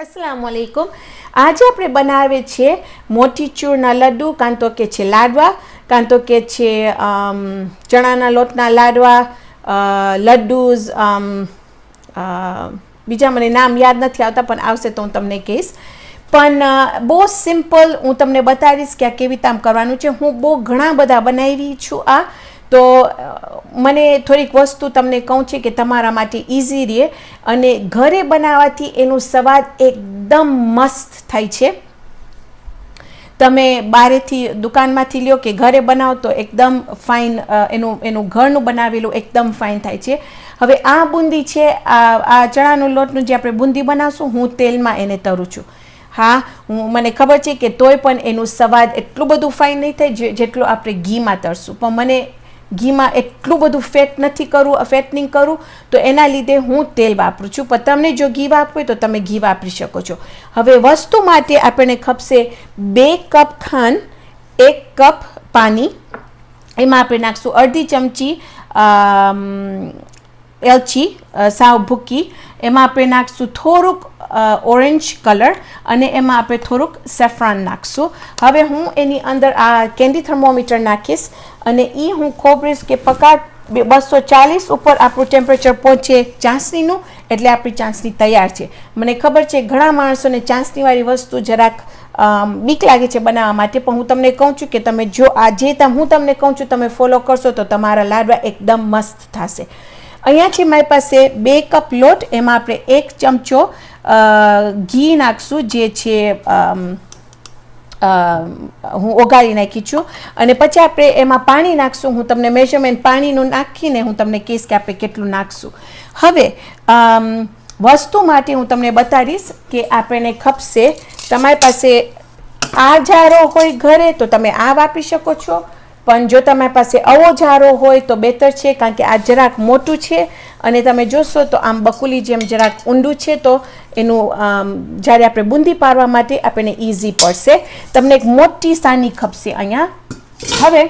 अस्सलाम वालेकुम। आज આપણે બનાવે છે મોતીચૂરના લડ્ડુ, કાં તો કે છે લાડવા, કાં તો કે છે ચણાના લોટના લાડવા, લડ્ડુઝ, બીજા મને નામ યાદ નથી આવતા, પણ આવશે તો હું તમને કહીશ. પણ બહુ સિમ્પલ હું તમને બતાવીશ કે આ કેવી રીતે આમ કરવાનું છે. હું બહુ ઘણા બધા બનાવી છું આ, તો મને થોડીક વસ્તુ તમને કહું છે કે તમારા માટે ઇઝી રહે અને ઘરે બનાવવાથી એનો સ્વાદ એકદમ મસ્ત થાય છે. તમે બહારેથી દુકાનમાંથી લ્યો કે ઘરે બનાવો તો એકદમ ફાઇન, એનું ઘરનું બનાવેલું એકદમ ફાઇન થાય છે. હવે આ બુંદી છે, આ ચણાનું લોટનું જે આપણે બુંદી બનાવશું, હું તેલમાં એને તરું છું. હા, મને ખબર છે કે તોય પણ એનું સ્વાદ એટલું બધું ફાઇન નહીં થાય જેટલું આપણે ઘીમાં તરશું. પણ મને ઘીમાં એટલું બધું ફેટનિંગ કરું, તો એના લીધે હું તેલ વાપરું છું. પણ તમને જો ઘી વાપરવું હોય તો તમે ઘી વાપરી શકો છો. હવે વસ્તુ માટે આપણને ખપશે 2 કપ ખાંડ, 1 કપ પાણી, એમાં આપણે નાખશું અડધી ચમચી એલચી સાવ ભૂકી, એમાં આપણે નાખશું થોડુંક ઓરેન્જ કલર અને એમાં આપણે થોડુંક સેફ્રોન નાખશું. હવે હું એની અંદર આ કેન્ડી થર્મોમીટર નાખીશ અને એ હું ખોબરીશ કે પકાટ 240 ઉપર આપણું ટેમ્પરેચર પહોંચે ચાસણીનું, એટલે આપણી ચાસણી તૈયાર છે. મને ખબર છે ઘણા માણસોને ચાસણીવાળી વસ્તુ જરાક બીક લાગે છે બનાવવા માટે, પણ હું તમને કહું છું કે તમે જો હું તમને કહું છું તમે ફોલો કરશો તો તમારા લાડવા એકદમ મસ્ત થશે. અહીંયા છે મારી પાસે 2 કપ લોટ, એમાં આપણે 1 ચમચો ઘી નાખશું, જે છે હું ઓગાળી નાખી છું, અને પછી આપણે એમાં પાણી નાખશું. હું તમને મેઝરમેન્ટ પાણીનું નાખીને હું તમને કહીશ કે આપણે કેટલું નાખશું. હવે વસ્તુ માટે હું તમને બતાવીશ કે આપણને ખપશે, તમારી પાસે આ જારો હોય ઘરે તો તમે આ વાપરી શકો છો, પણ જો તમારી પાસે આવો જારો હોય તો બેટર છે, કારણ કે આ જરાક મોટું છે અને તમે જોશો તો આમ બકુલી જેમ જરાક ઊંડું છે, તો એનું જ્યારે આપણે બુંદી પાડવા માટે આપણને ઇઝી પડશે. તમને એક મોટી સાની ખપશે અહીંયા. હવે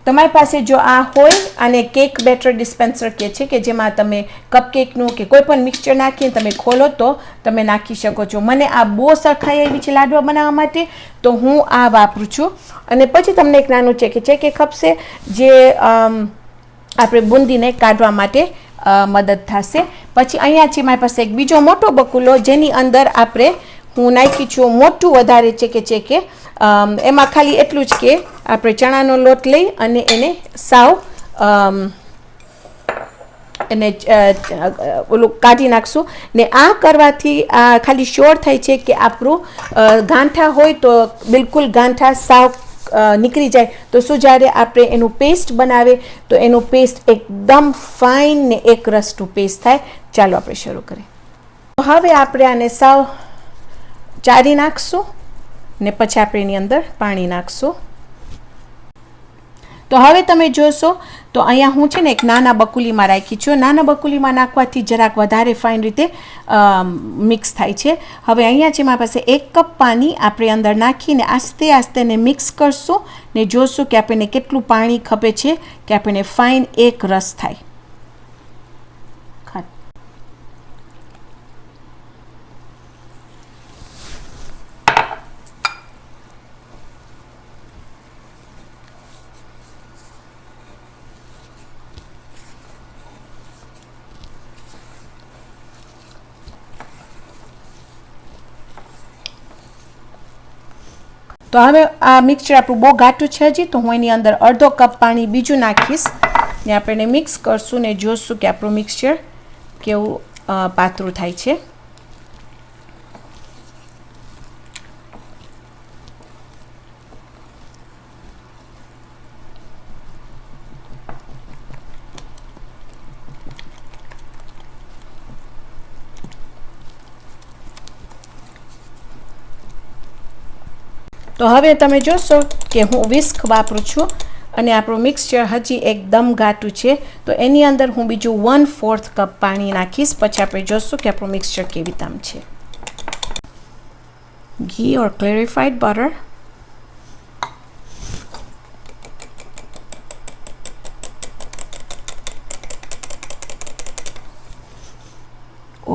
તમારી પાસે જો આ હોય, આને કેક બેટર ડિસ્પેન્સર કહે છે, કે જેમાં તમે કપકેકનું કે કોઈ પણ મિક્સચર નાખીને તમે ખોલો તો તમે નાખી શકો છો. મને આ બહુ સરખાઈ આવી છે લાડવા બનાવવા માટે, તો હું આ વાપરું છું. અને પછી તમને એક નાનું ચેકે ખપશે, જે આપણે બુંદીને કાઢવા માટે મદદ થશે. પછી અહીંયા છે મારી પાસે એક બીજો મોટો બકુલો, જેની અંદર હું નાખી છું મોટું વધારે ચેકે. એમાં ખાલી એટલું જ કે આપણે ચણાનો લોટ લઈ અને એને સાવ ઓલું કાઢી નાખશું. ને આ કરવાથી ખાલી શ્યોર થાય છે કે આપણું ગાંઠા હોય તો બિલકુલ ગાંઠા સાવ નીકળી જાય. તો શું, જ્યારે આપણે એનું પેસ્ટ બનાવે તો એનું પેસ્ટ એકદમ ફાઇન ને એક રસનું પેસ્ટ થાય. ચાલો આપણે શરૂ કરીએ. હવે આપણે આને સાવ ચારી નાખશું ને પછી આપણે એની અંદર પાણી નાખશું. તો હવે તમે જોશો તો અહીંયા હું છે ને એક નાના બકુલીમાં રાખી છું. નાના બકુલીમાં નાખવાથી જરાક વધારે ફાઇન રીતે મિક્સ થાય છે. હવે અહીંયા છે મારી પાસે 1 કપ પાણી આપણે અંદર નાખીને આસ્તે આસ્તે ને મિક્સ કરશું ને જોશું કે આપણને કેટલું પાણી ખપે છે કે આપણને ફાઇન એક રસ થાય. તો હવે આ મિક્સચર આપણું બહુ ઘાટું છે હજી, તો હું એની અંદર અડધો કપ પાણી બીજું નાખીશ ને આપણે મિક્સ કરશું ને જોશું કે આપણું મિક્સચર કેવું પાતળું થાય છે. તો હવે તમે જોશો કે હું વિસ્ક વાપરું છું અને આપણું મિક્સચર હજી એકદમ ઘાટું છે, તો એની અંદર હું બીજું 1/4 કપ પાણી નાખીશ. પછી આપણે જોશું કે આપણું મિક્સચર કેવી રીતે આમ છે. Ghee or clarified butter,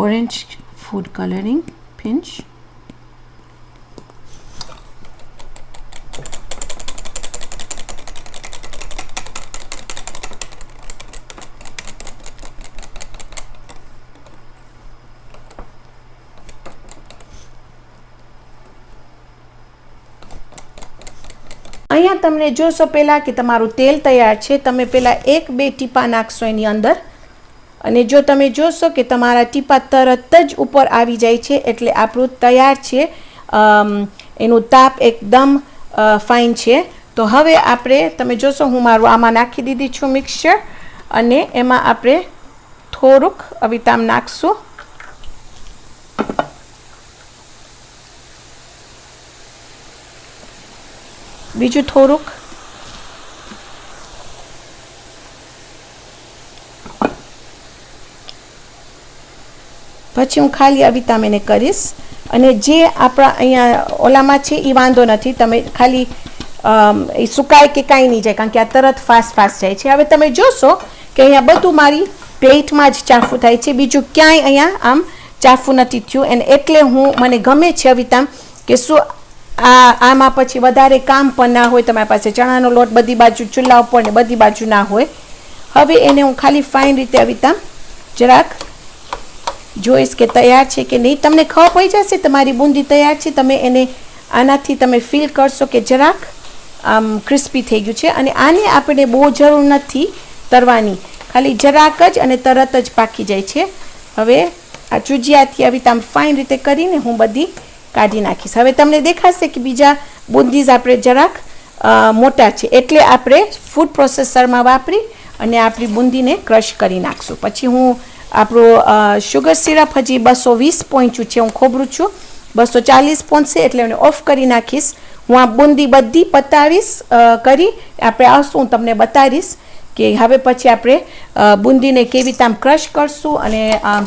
orange food coloring pinch, અહીંયા તમને જોશો પહેલાં કે તમારું તેલ તૈયાર છે. તમે પહેલાં 1-2 ટીપા નાખશો એની અંદર, અને જો તમે જોશો કે તમારા ટીપા તરત જ ઉપર આવી જાય છે એટલે આપણું તૈયાર છે. એનું તાપ એકદમ ફાઇન છે. તો હવે આપણે તમે જોશો હું મારું આમાં નાખી દીધી છું મિક્સચર, અને એમાં આપણે થોડુંક અવિતામ નાખશું. બીજું થોડુંક, પછી હું ખાલી અવિતામ એને કરીશ. અને જે આપણા અહીંયા ઓલામાં છે એ વાંધો નથી, તમે ખાલી એ સુકાય કે કાંઈ નહીં જાય, કારણ કે આ તરત ફાસ્ટ જાય છે. હવે તમે જોશો કે અહીંયા બધું મારી પ્લેટમાં જ ચાફું થાય છે, બીજું ક્યાંય અહીંયા આમ ચાફું નથી થયું. અને એટલે મને ગમે છે અવિતામ કે શું આમાં પછી વધારે કામ પણ ના હોય. તમારી પાસે ચણાનો લોટ બધી બાજુ ચૂલા ઉપર ને બધી બાજુ ના હોય. હવે એને હું ખાલી ફાઇન રીતે અવિતામ જરાક જોઈશ કે તૈયાર છે કે નહીં. તમને ખબર પડી જશે તમારી બુંદી તૈયાર છે. તમે એને આનાથી તમે ફીલ કરશો કે જરાક આમ ક્રિસ્પી થઈ ગયું છે. અને આને આપણે બહુ જરૂર નથી તરવાની, ખાલી જરાક જ, અને તરત જ પાકી જાય છે. હવે આ ચૂજિયાથી અવિતામ ફાઇન રીતે કરીને હું બધી કાઢી નાખીશ. હવે તમને દેખાશે કે બીજા બુંદીઝ આપણે જરાક મોટા છે, એટલે આપણે ફૂડ પ્રોસેસરમાં વાપરી અને આપણી બુંદીને ક્રશ કરી નાખશું. પછી હું આપણું શુગર સિરપ હજી 220 પહોંચ્યું છે, હું ખોબરું છું 240 પહોંચશે એટલે એને ઓફ કરી નાખીશ. હું આ બુંદી બધી પતાવીશ કરી આપણે આવશું, હું તમને બતાવીશ કે હવે પછી આપણે બુંદીને કેવી રીતે આમ ક્રશ કરશું અને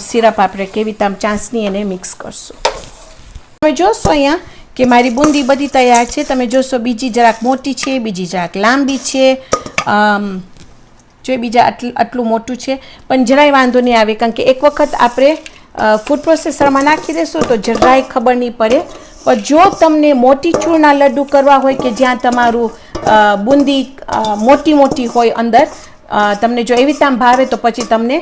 સિરપ આપણે કેવી રીતે આમ ચાસણી એને મિક્સ કરશું. તમે જોશો અહીંયા કે મારી બુંદી બધી તૈયાર છે. તમે જોશો બીજી જરાક મોટી છે, બીજી જરાક લાંબી છે, જો બીજા આટલું મોટું છે, પણ જરાય વાંધો નહીં આવે, કારણ કે એક વખત આપણે ફૂડ પ્રોસેસરમાં નાખી દેશું તો જરાય ખબર નહીં પડે. પણ જો તમને મોટી ચૂરના લડ્ડુ કરવા હોય કે જ્યાં તમારું બુંદી મોટી હોય અંદર, તમને જો એવી રીતે ભાવે તો પછી તમને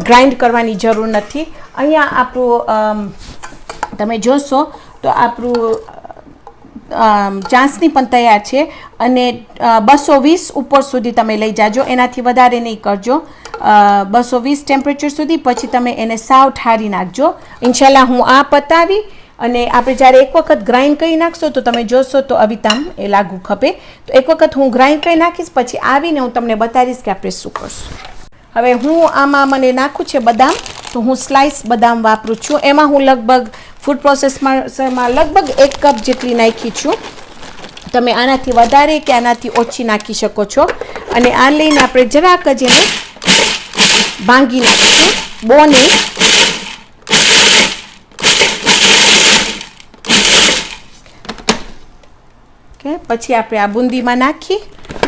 ગ્રાઇન્ડ કરવાની જરૂર નથી. અહીંયા આપણું તમે જોશો તો આપણું ચાસણી પણ તૈયાર છે, અને 220 ઉપર સુધી તમે લઈ જાજો, એનાથી વધારે નહીં કરજો. 220 ટેમ્પરેચર સુધી, પછી તમે એને સાવ ઠારી નાખજો. ઇન્શાલ્લાહ હું આ પતાવી અને આપણે જ્યારે એક વખત ગ્રાઇન્ડ કરી નાખશો તો તમે જોશો તો અવિતામ એ લાગુ ખપે. તો એક વખત હું ગ્રાઇન્ડ કરી નાખીશ, પછી આવીને હું તમને બતાવીશ કે આપણે શું કરશું. હવે હું આમાં મને નાખું છે બદામ, તો હું સ્લાઇસ બદામ વાપરું છું. એમાં હું લગભગ ફૂડ પ્રોસેસમાં લગભગ 1 કપ જેટલી નાખી છું. તમે આનાથી વધારે કે આનાથી ઓછી નાખી શકો છો. અને આ લઈને આપણે જરાક જ એને ભાંગી નાખીશું, બહુ નહીં. ઓકે, પછી આપણે આ બુંદીમાં નાખી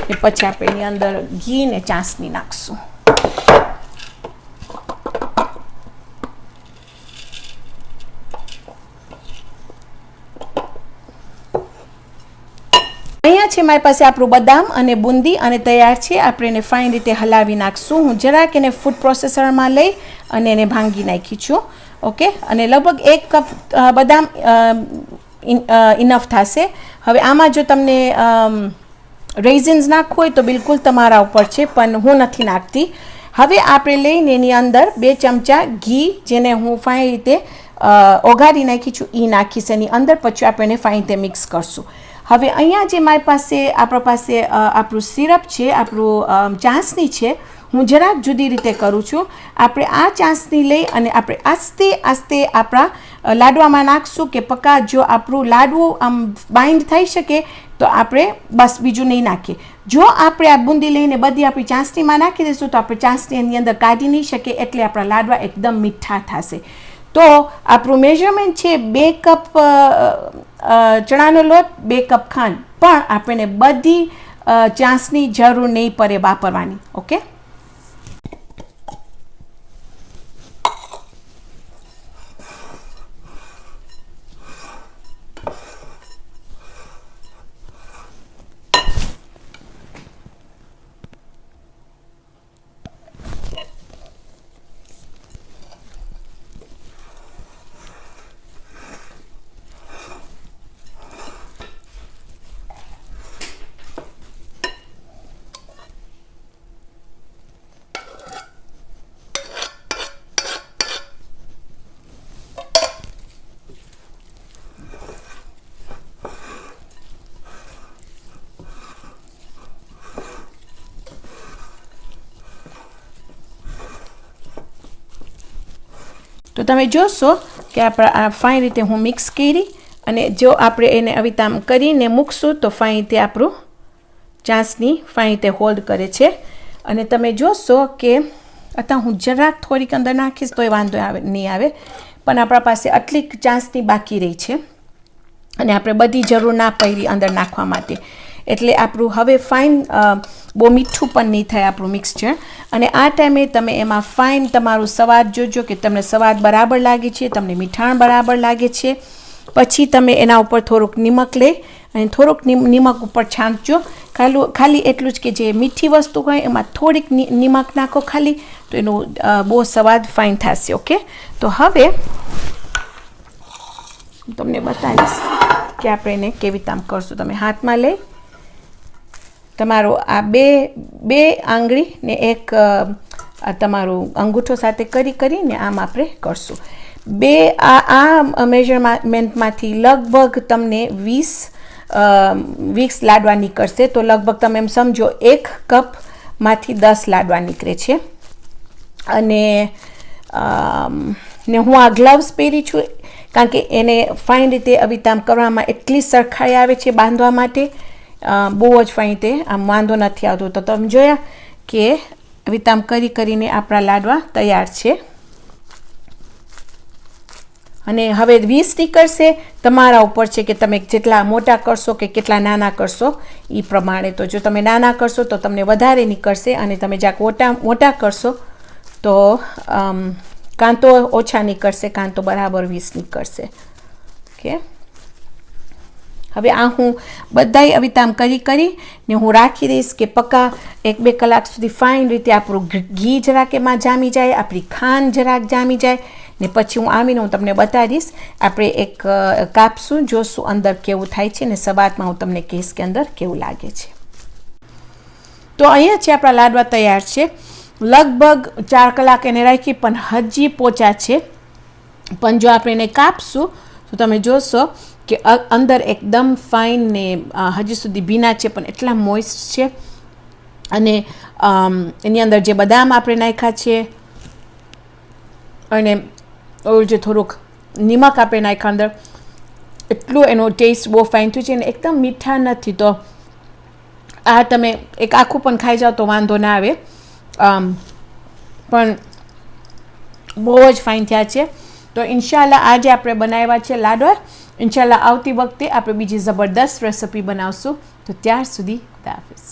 અને પછી આપણે એની અંદર ઘી ને ચાસણી નાખશું. અહીંયા છે મારી પાસે આપણું બદામ અને બુંદી અને તૈયાર છે. આપણે એને ફાઇન રીતે હલાવી નાખશું. હું જરાક એને ફૂડ પ્રોસેસરમાં લઈ અને એને ભાંગી નાખી છું. ઓકે, અને લગભગ 1 કપ બદામ ઇનફ થશે. હવે આમાં જો તમને રેઝિન્સ નાખવું હોય તો બિલકુલ તમારા ઉપર છે, પણ હું નથી નાખતી. હવે આપણે લઈને એની અંદર 2 ચમચા ઘી, જેને હું ફાઇન રીતે ઓગાળી નાખી છું, એ નાખીશ એની અંદર. પછી આપણે એને ફાઇન રીતે મિક્સ કરશું. હવે અહીંયા જે મારી પાસે આપણું સિરપ છે, આપણું ચાસણી છે, હું જરાક જુદી રીતે કરું છું. આપણે આ ચાસણી લઈ અને આપણે આસ્તે આસ્તે આપણા લાડવામાં નાખશું કે પક્કા જો આપણું લાડવું આમ બાઇન્ડ થઈ શકે તો આપણે બસ બીજું નહીં નાખીએ. જો આપણે આ બુંદી લઈને બધી આપણી ચાસણીમાં નાખી દઈશું તો આપણે ચાસણી એની અંદર કાઢી નહીં શકે, એટલે આપણા લાડવા એકદમ મીઠા થશે. તો આપણું મેઝરમેન્ટ છે 2 કપ ચણાનો લોટ, 2 કપ ખાંડ, પણ આપણને બધી ચાસણી જરૂર નહીં પડે વાપરવાની. ઓકે, તો તમે જોશો કે આ ફાઇન રીતે હું મિક્સ કરી અને જો આપણે એને આવી રીતે આમ કરીને મૂકશું તો ફાઇન રીતે આપણું ચાસણી ફાઇન રીતે હોલ્ડ કરે છે. અને તમે જોશો કે અત્યારે હું જરાક થોડીક અંદર નાખીશ તો એ વાંધો નહીં આવે, પણ આપણા પાસે આટલી ચાસણી બાકી રહી છે અને આપણે બધી જરૂર ના પડી અંદર નાખવા માટે, એટલે આપણું હવે ફાઇન બહુ મીઠું પણ નહીં થાય આપણું મિક્સચર. અને આ ટાઈમે તમે એમાં ફાઇન તમારું સ્વાદ જોજો કે તમને સ્વાદ બરાબર લાગે છે, તમને મીઠાણ બરાબર લાગે છે. પછી તમે એના ઉપર થોડુંક નિમક લઈ અને થોડુંક નિમક ઉપર છાંટજો. ખાલી એટલું જ કે જે મીઠી વસ્તુ હોય એમાં થોડીક નિમક નાખો ખાલી, તો એનું બહુ સ્વાદ ફાઇન થશે. ઓકે, તો હવે હું તમને બતાવીશ કે આપણે એને કેવી રીતે આમ કરશું. તમે હાથમાં લઈ તમારો આ બે આંગળી ને એક તમારું અંગૂઠો સાથે કરીને આમ આપણે કરશું. આ મેઝરમેન્ટમાંથી લગભગ તમને 20 લાડવા નીકળશે. તો લગભગ તમે એમ સમજો 1 કપમાંથી 10 લાડવા નીકળે છે. અને હું આ ગ્લવ્સ પહેરી છું કારણ કે એને ફાઇન રીતે અવિતામ કરવામાં એટલી સરખાઈ આવે છે બાંધવા માટે, બહુ જ ફાઇન રીતે આમ વાંધો નથી આવતો. તો તમે જોયા કે અવિતામ કરીને આપણા લાડવા તૈયાર છે. અને હવે 20 નીકળશે, તમારા ઉપર છે કે તમે જેટલા મોટા કરશો કે કેટલા નાના કરશો એ પ્રમાણે. તો જો તમે નાના કરશો તો તમને વધારે નીકળશે અને તમે જ્યાંક મોટા કરશો તો કાં તો ઓછા નીકળશે કાં તો બરાબર 20 નીકળશે. ઓકે, હવે આ હું બધાય અવિતામ કરીને હું રાખી દઈશ કે પક્કા 1-2 કલાક સુધી ફાઇન રીતે આપણું ઘી જરાક એમાં જામી જાય, આપણી ખાંડ જરાક જામી જાય ને પછી હું આવીને હું તમને બતાવીશ. આપણે એક કાપશું, જોશું અંદર કેવું થાય છે ને સવારમાં હું તમને કહીશ કે અંદર કેવું લાગે છે. તો અહીંયા છે આપણા લાડવા તૈયાર છે. લગભગ 4 કલાક એને રાખી પણ હજી પોચા છે. પણ જો આપણે એને કાપશું તો તમે જોશો કે અંદર એકદમ ફાઇન ને હજી સુધી ભીના છે પણ એટલા મોઇસ્ટ છે. અને એની અંદર જે બદામ આપણે નાખ્યા છે અને જે થોડુંક નિમક આપણે નાખ્યા અંદર, એટલું એનો ટેસ્ટ બહુ ફાઇન થયું છે અને એકદમ મીઠા નથી. તો આ તમે એક આખું પણ ખાઈ જાઓ તો વાંધો ના આવે, પણ બહુ જ ફાઇન થયા છે. તો ઇન્શાલ્લાહ આજે આપણે બનાવ્યા છે લાડવા. ઇન્શાલ્લાહ આવતી વખતે આપણે બીજી જબરદસ્ત રેસિપી બનાવશું. તો ત્યાર સુધી ખુદા હાફિઝ.